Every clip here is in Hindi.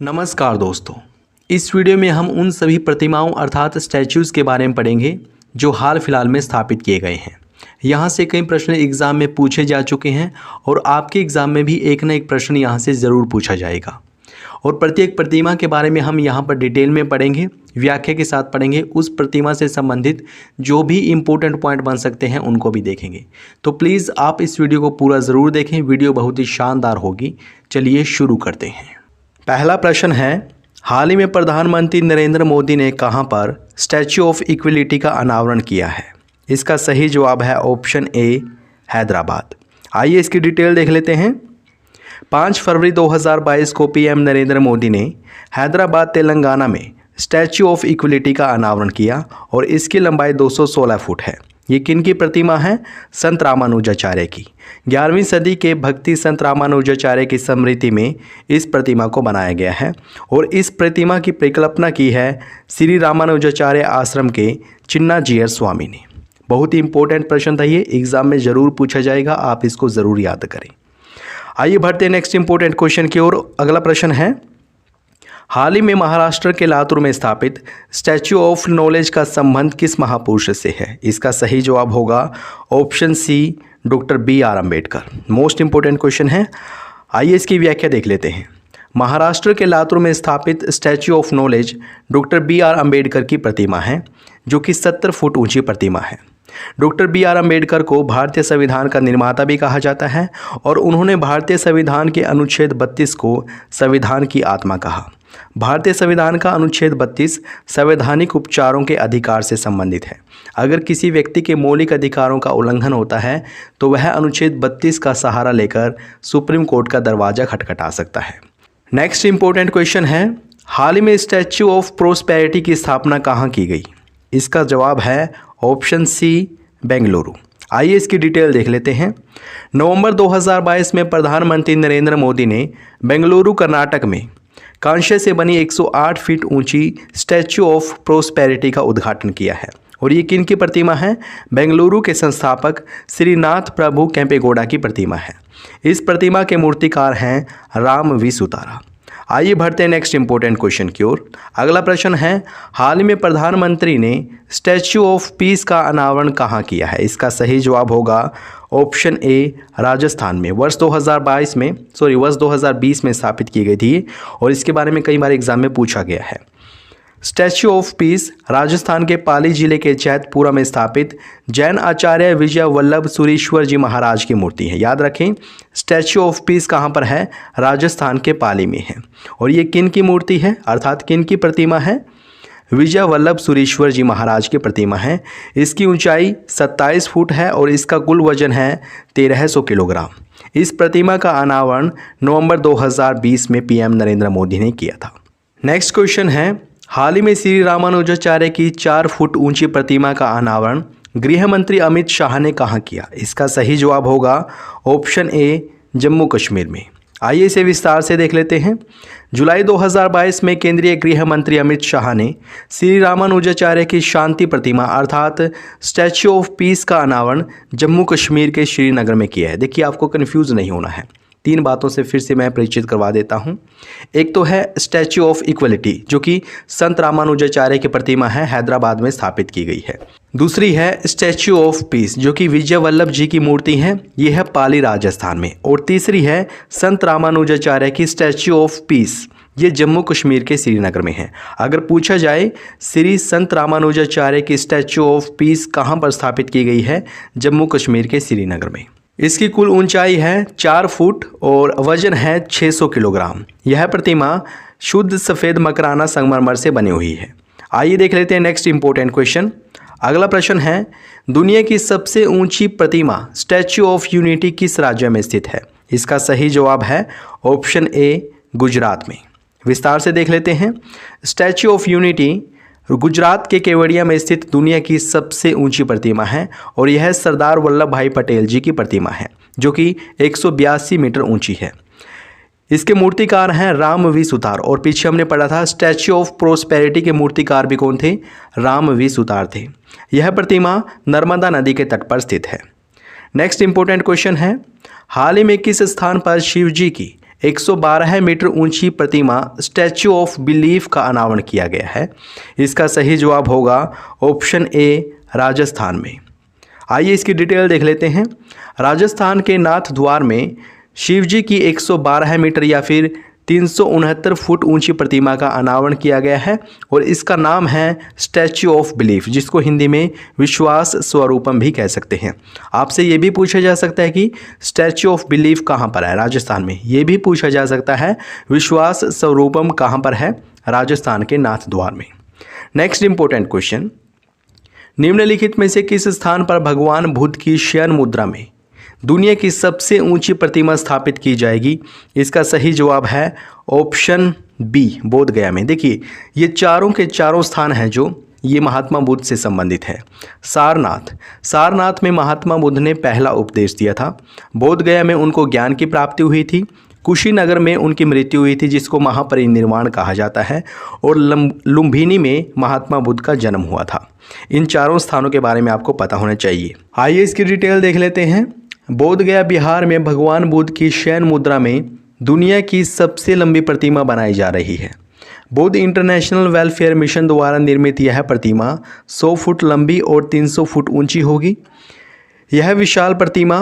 नमस्कार दोस्तों, इस वीडियो में हम उन सभी प्रतिमाओं अर्थात स्टैच्यूज़ के बारे में पढ़ेंगे जो हाल फिलहाल में स्थापित किए गए हैं। यहाँ से कई प्रश्न एग्ज़ाम में पूछे जा चुके हैं और आपके एग्ज़ाम में भी एक ना एक प्रश्न यहाँ से ज़रूर पूछा जाएगा। और प्रत्येक प्रतिमा के बारे में हम यहाँ पर डिटेल में पढ़ेंगे, व्याख्या के साथ पढ़ेंगे, उस प्रतिमा से संबंधित जो भी इम्पोर्टेंट पॉइंट बन सकते हैं उनको भी देखेंगे। तो प्लीज़ आप इस वीडियो को पूरा ज़रूर देखें, वीडियो बहुत ही शानदार होगी। चलिए शुरू करते हैं। पहला प्रश्न है, हाल ही में प्रधानमंत्री नरेंद्र मोदी ने कहां पर स्टैच्यू ऑफ इक्वलिटी का अनावरण किया है? इसका सही जवाब है ऑप्शन ए, हैदराबाद। आइए इसकी डिटेल देख लेते हैं। 5 फरवरी 2022 को पीएम नरेंद्र मोदी ने हैदराबाद तेलंगाना में स्टैच्यू ऑफ इक्वलिटी का अनावरण किया और इसकी लंबाई 216 फुट है। ये किन की प्रतिमा है? संत रामानुजाचार्य की। 11वीं सदी के भक्ति संत रामानुजाचार्य की स्मृति में इस प्रतिमा को बनाया गया है और इस प्रतिमा की परिकल्पना की है श्री रामानुजाचार्य आश्रम के चिन्नाजीयर स्वामी ने। बहुत ही इंपॉर्टेंट प्रश्न था ये, एग्जाम में ज़रूर पूछा जाएगा, आप इसको ज़रूर याद करें। आइए बढ़ते हैं नेक्स्ट इंपॉर्टेंट क्वेश्चन की ओर। अगला प्रश्न है, हाल ही में महाराष्ट्र के लातूर में स्थापित स्टैच्यू ऑफ नॉलेज का संबंध किस महापुरुष से है? इसका सही जवाब होगा option C, doctor BR Ambedkar. Most important question है, आइए इसकी व्याख्या देख लेते हैं। महाराष्ट्र के लातूर में स्थापित statue of knowledge doctor BR Ambedkar की प्रतिमा है, जो कि 70 फुट ऊंची प्रतिमा है। डॉक्टर BR अम्बेडकर को भारतीय संविधान का निर्माता भी कहा जाता है और उन्होंने भारतीय संविधान के अनुच्छेद 32 को संविधान की आत्मा कहा। भारतीय संविधान का अनुच्छेद 32 संवैधानिक उपचारों के अधिकार से संबंधित है। अगर किसी व्यक्ति के मौलिक अधिकारों का उल्लंघन होता है तो वह अनुच्छेद 32 का सहारा लेकर सुप्रीम कोर्ट का दरवाजा खटखटा सकता है। नेक्स्ट इंपॉर्टेंट क्वेश्चन है, हाल ही में स्टैच्यू ऑफ प्रोस्पेरिटी की स्थापना कहाँ की गई? इसका जवाब है ऑप्शन सी, बेंगलुरु। आइए इसकी डिटेल देख लेते हैं। नवंबर 2022 में प्रधानमंत्री नरेंद्र मोदी ने बेंगलुरु कर्नाटक में कांस्य से बनी 108 फीट ऊंची स्टैच्यू ऑफ प्रोस्पेरिटी का उद्घाटन किया है और ये किन की प्रतिमा है? बेंगलुरु के संस्थापक श्रीनाथ प्रभु केम्पेगौड़ा की प्रतिमा है। इस प्रतिमा के मूर्तिकार हैं राम वी सुतारा। आइए बढ़ते हैं नेक्स्ट इंपॉर्टेंट क्वेश्चन की ओर। अगला प्रश्न है, हाल ही में प्रधानमंत्री ने स्टैच्यू ऑफ पीस का अनावरण कहाँ किया है? इसका सही जवाब होगा ऑप्शन ए, राजस्थान में। वर्ष 2020 में स्थापित की गई थी और इसके बारे में कई बार एग्जाम में पूछा गया है। स्टैच्यू ऑफ पीस राजस्थान के पाली जिले के जैतपुरा में स्थापित जैन आचार्य विजय वल्लभ सुरीश्वर जी महाराज की मूर्ति है। याद रखें, स्टैच्यू ऑफ पीस कहाँ पर है? राजस्थान के पाली में है। और ये किन की मूर्ति है अर्थात किन की प्रतिमा है? विजय वल्लभ सुरीश्वर जी महाराज की प्रतिमा है। इसकी ऊंचाई 27 फुट है और इसका कुल वजन है 1300 किलोग्राम। इस प्रतिमा का अनावरण नवंबर 2020 में पीएम नरेंद्र मोदी ने किया था। नेक्स्ट क्वेश्चन है, हाल ही में श्री रामानुजाचार्य की 4 फुट ऊंची प्रतिमा का अनावरण गृह मंत्री अमित शाह ने कहाँ किया? इसका सही जवाब होगा ऑप्शन ए, जम्मू कश्मीर में। आइए इसे विस्तार से देख लेते हैं। जुलाई 2022 में केंद्रीय गृह मंत्री अमित शाह ने श्री रामानुजाचार्य की शांति प्रतिमा अर्थात स्टैच्यू ऑफ पीस का अनावरण जम्मू कश्मीर के श्रीनगर में किया है। देखिए, आपको कन्फ्यूज़ नहीं होना है, 3 बातों से फिर से मैं परिचित करवा देता हूं। एक तो है स्टैच्यू ऑफ इक्वलिटी, जो कि संत रामानुजाचार्य की प्रतिमा है, हैदराबाद में स्थापित की गई है। दूसरी है स्टैच्यू ऑफ पीस, जो कि विजय वल्लभ जी की मूर्ति है, ये है पाली राजस्थान में। और तीसरी है संत रामानुजाचार्य की स्टैच्यू ऑफ पीस, ये जम्मू कश्मीर के श्रीनगर में है। अगर पूछा जाए श्री संत रामानुजाचार्य की स्टैच्यू ऑफ पीस कहाँ पर स्थापित की गई है? जम्मू कश्मीर के श्रीनगर में। इसकी कुल ऊंचाई है 4 फुट और वजन है 600 किलोग्राम। यह प्रतिमा शुद्ध सफ़ेद मकराना संगमरमर से बनी हुई है। आइए देख लेते हैं नेक्स्ट इंपॉर्टेंट क्वेश्चन। अगला प्रश्न है, दुनिया की सबसे ऊंची प्रतिमा स्टैच्यू ऑफ यूनिटी किस राज्य में स्थित है? इसका सही जवाब है ऑप्शन ए, गुजरात में। विस्तार से देख लेते हैं। स्टैच्यू ऑफ यूनिटी गुजरात के केवड़िया में स्थित दुनिया की सबसे ऊंची प्रतिमा है और यह सरदार वल्लभ भाई पटेल जी की प्रतिमा है, जो कि 182 मीटर ऊंची है। इसके मूर्तिकार हैं राम वी सुतार और पीछे हमने पढ़ा था स्टैच्यू ऑफ प्रोस्पेरिटी के मूर्तिकार भी कौन थे? राम वी सुतार थे। यह प्रतिमा नर्मदा नदी के तट पर स्थित है। नेक्स्ट इंपॉर्टेंट क्वेश्चन है, हाल ही में किस स्थान पर शिव जी की 112 मीटर ऊंची प्रतिमा स्टैच्यू ऑफ बिलीफ का अनावरण किया गया है? इसका सही जवाब होगा ऑप्शन ए, राजस्थान में। आइए इसकी डिटेल देख लेते हैं। राजस्थान के नाथ द्वार में शिव जी की 112 मीटर या फिर 369 फुट ऊंची प्रतिमा का अनावरण किया गया है और इसका नाम है स्टैच्यू ऑफ बिलीफ, जिसको हिंदी में विश्वास स्वरूपम भी कह सकते हैं। आपसे ये भी पूछा जा सकता है कि स्टैच्यू ऑफ बिलीफ कहाँ पर है? राजस्थान में। ये भी पूछा जा सकता है विश्वास स्वरूपम कहाँ पर है? राजस्थान के नाथ द्वार में। नेक्स्ट इंपॉर्टेंट क्वेश्चन, निम्नलिखित में से किस स्थान पर भगवान बुद्ध की शयन मुद्रा में दुनिया की सबसे ऊंची प्रतिमा स्थापित की जाएगी? इसका सही जवाब है ऑप्शन बी, बोध गया में। देखिए ये चारों के चारों स्थान हैं जो ये महात्मा बुद्ध से संबंधित है। सारनाथ में महात्मा बुद्ध ने पहला उपदेश दिया था। बोध गया में उनको ज्ञान की प्राप्ति हुई थी। कुशीनगर में उनकी मृत्यु हुई थी, जिसको महापरिनिर्वाण कहा जाता है। और लुम्बिनी में महात्मा बुद्ध का जन्म हुआ था। इन चारों स्थानों के बारे में आपको पता होना चाहिए। आइए इसकी डिटेल देख लेते हैं। बोध गया बिहार में भगवान बुद्ध की शयन मुद्रा में दुनिया की सबसे लंबी प्रतिमा बनाई जा रही है। बुद्ध इंटरनेशनल वेलफेयर मिशन द्वारा निर्मित यह प्रतिमा 100 फुट लंबी और 300 फुट ऊंची होगी। यह विशाल प्रतिमा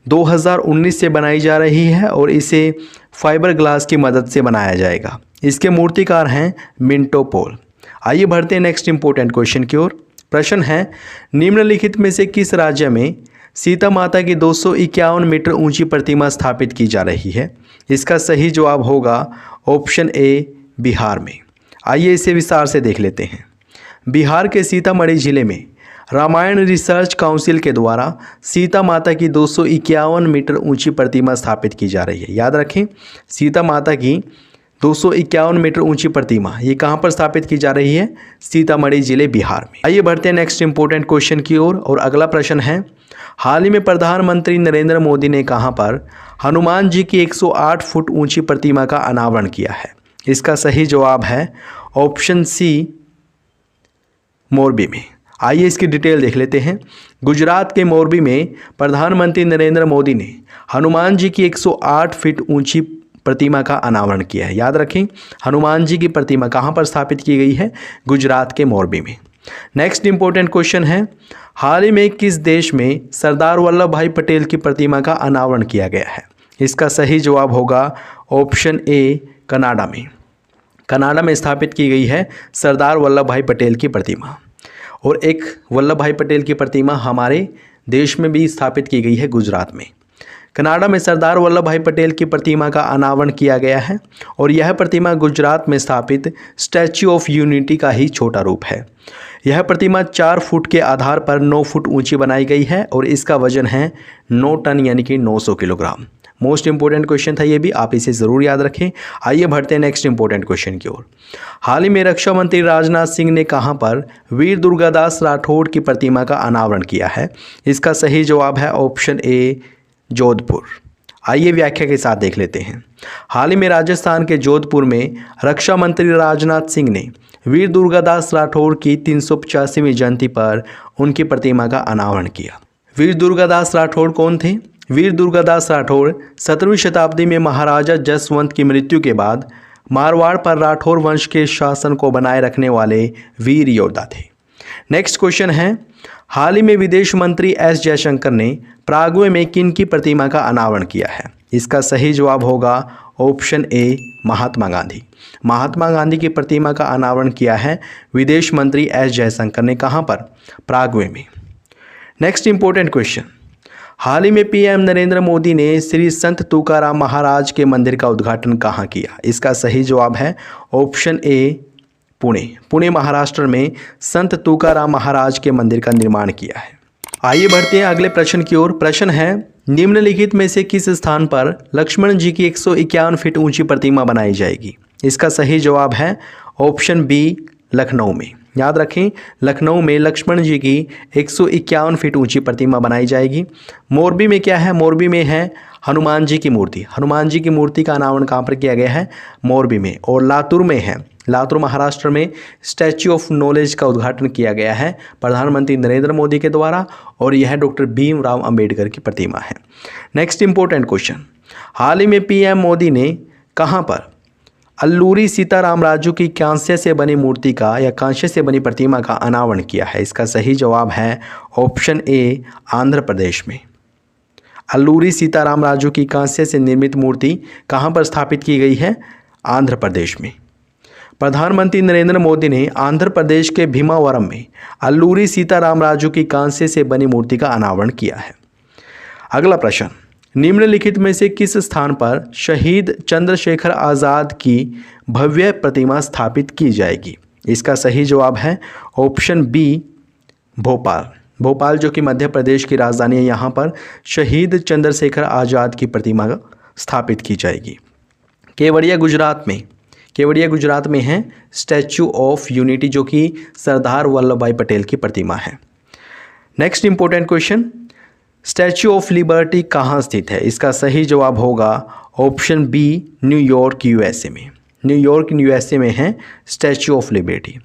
2019 से बनाई जा रही है और इसे फाइबर ग्लास की मदद से बनाया जाएगा। इसके मूर्तिकार हैं मिंटो पॉल। आइए बढ़ते हैं नेक्स्ट इंपॉर्टेंट क्वेश्चन की ओर। प्रश्न है, निम्नलिखित में से किस राज्य में सीता माता की 251 मीटर ऊंची प्रतिमा स्थापित की जा रही है? इसका सही जवाब होगा ऑप्शन ए, बिहार में। आइए इसे विस्तार से देख लेते हैं। बिहार के सीतामढ़ी जिले में रामायण रिसर्च काउंसिल के द्वारा सीता माता की 251 मीटर ऊंची प्रतिमा स्थापित की जा रही है। याद रखें, सीता माता की 251 मीटर ऊंची प्रतिमा ये कहाँ पर स्थापित की जा रही है? सीतामढ़ी जिले, बिहार में। आइए बढ़ते हैं नेक्स्ट इंपॉर्टेंट क्वेश्चन की ओर। और अगला प्रश्न है, हाल ही में प्रधानमंत्री नरेंद्र मोदी ने कहां पर हनुमान जी की 108 फुट ऊंची प्रतिमा का अनावरण किया है? इसका सही जवाब है ऑप्शन सी, मोरबी में। आइए इसकी डिटेल देख लेते हैं। गुजरात के मोरबी में प्रधानमंत्री नरेंद्र मोदी ने हनुमान जी की 108 फीट ऊंची प्रतिमा का अनावरण किया है। याद रखें, हनुमान जी की प्रतिमा कहां पर स्थापित की गई है? गुजरात के मोरबी में। नेक्स्ट इंपॉर्टेंट क्वेश्चन है, हाल ही में किस देश में सरदार वल्लभ भाई पटेल की प्रतिमा का अनावरण किया गया है? इसका सही जवाब होगा ऑप्शन ए, कनाडा में। कनाडा में स्थापित की गई है सरदार वल्लभ भाई पटेल की प्रतिमा। और एक वल्लभ भाई पटेल की प्रतिमा हमारे देश में भी स्थापित की गई है, गुजरात में। कनाडा में सरदार वल्लभ भाई पटेल की प्रतिमा का अनावरण किया गया है और यह प्रतिमा गुजरात में स्थापित स्टैच्यू ऑफ यूनिटी का ही छोटा रूप है। यह प्रतिमा 4 फुट के आधार पर 9 फुट ऊंची बनाई गई है और इसका वजन है 9 टन यानी कि 900 किलोग्राम। मोस्ट इंपॉर्टेंट क्वेश्चन था ये भी, आप इसे ज़रूर याद रखें। आइए बढ़ते हैं नेक्स्ट इंपॉर्टेंट क्वेश्चन की ओर। हाल ही में रक्षा मंत्री राजनाथ सिंह ने कहां पर वीर दुर्गादास राठौड़ की प्रतिमा का अनावरण किया है? इसका सही जवाब है ऑप्शन ए, जोधपुर। आइए व्याख्या के साथ देख लेते हैं। हाल ही में राजस्थान के जोधपुर में रक्षा मंत्री राजनाथ सिंह ने वीर दुर्गादास राठौड़ की 385वीं जयंती पर उनकी प्रतिमा का अनावरण किया। वीर दुर्गादास राठौड़ कौन थे? वीर दुर्गादास राठौड़ 17वीं शताब्दी में महाराजा जसवंत की मृत्यु के बाद मारवाड़ पर राठौड़ वंश के शासन को बनाए रखने वाले वीर योद्धा थे। नेक्स्ट क्वेश्चन है, हाल ही में विदेश मंत्री एस जयशंकर ने प्रागवे में किन की प्रतिमा का अनावरण किया है? इसका सही जवाब होगा ऑप्शन ए, महात्मा गांधी। महात्मा गांधी की प्रतिमा का अनावरण किया है विदेश मंत्री एस जयशंकर ने। कहां पर? प्रागवे में। नेक्स्ट इंपॉर्टेंट क्वेश्चन, हाल ही में पीएम नरेंद्र मोदी ने श्री संत तुकाराम महाराज के मंदिर का उद्घाटन कहां किया? इसका सही जवाब है ऑप्शन ए, पुणे। पुणे महाराष्ट्र में संत तुकाराम महाराज के मंदिर का निर्माण किया है। आइए बढ़ते हैं अगले प्रश्न की ओर। प्रश्न है, निम्नलिखित में से किस स्थान पर लक्ष्मण जी की 151 फीट ऊंची प्रतिमा बनाई जाएगी? इसका सही जवाब है ऑप्शन बी, लखनऊ में। याद रखें, लखनऊ में लक्ष्मण जी की 151 फीट ऊंची प्रतिमा बनाई जाएगी। मोरबी में क्या है? मोरबी में है हनुमान जी की मूर्ति। हनुमान जी की मूर्ति का अनावरण कहाँ पर किया गया है? मोरबी में। और लातूर में है, लातूर महाराष्ट्र में स्टैच्यू ऑफ नॉलेज का उद्घाटन किया गया है प्रधानमंत्री नरेंद्र मोदी के द्वारा और यह डॉक्टर भीमराव अंबेडकर की प्रतिमा है। नेक्स्ट इंपॉर्टेंट क्वेश्चन, हाल ही में पीएम मोदी ने कहाँ पर अल्लूरी सीताराम राजू की कांस्य से बनी मूर्ति का या कांस्य से बनी प्रतिमा का अनावरण किया है? इसका सही जवाब है ऑप्शन ए, आंध्र प्रदेश में। अल्लूरी सीताराम राजू की कांस्य से निर्मित मूर्ति कहाँ पर स्थापित की गई है? आंध्र प्रदेश में। प्रधानमंत्री नरेंद्र मोदी ने आंध्र प्रदेश के भीमावरम में अल्लूरी सीताराम राजू की कांस्य से बनी मूर्ति का अनावरण किया है। अगला प्रश्न, निम्नलिखित में से किस स्थान पर शहीद चंद्रशेखर आज़ाद की भव्य प्रतिमा स्थापित की जाएगी? इसका सही जवाब है ऑप्शन बी, भोपाल। भोपाल जो कि मध्य प्रदेश की राजधानी है, यहाँ पर शहीद चंद्रशेखर आज़ाद की प्रतिमा स्थापित की जाएगी। केवड़िया गुजरात में है स्टैचू ऑफ यूनिटी, जो कि सरदार वल्लभ भाई पटेल की प्रतिमा है। Next important question, statue of liberty कहाँ स्थित है? इसका सही जवाब होगा ऑप्शन बी, न्यूयॉर्क यूएसए में। न्यूयॉर्क यूएसए में है स्टैचू ऑफ लिबर्टी।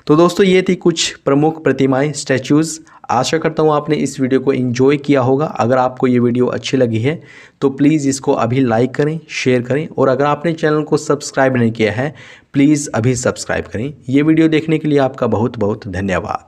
तो दोस्तों ये थी कुछ प्रमुख प्रतिमाएं, स्टैचूज़। आशा करता हूँ आपने इस वीडियो को एंजॉय किया होगा। अगर आपको ये वीडियो अच्छी लगी है तो प्लीज़ इसको अभी लाइक करें, शेयर करें, और अगर आपने चैनल को सब्सक्राइब नहीं किया है प्लीज़ अभी सब्सक्राइब करें। ये वीडियो देखने के लिए आपका बहुत बहुत धन्यवाद।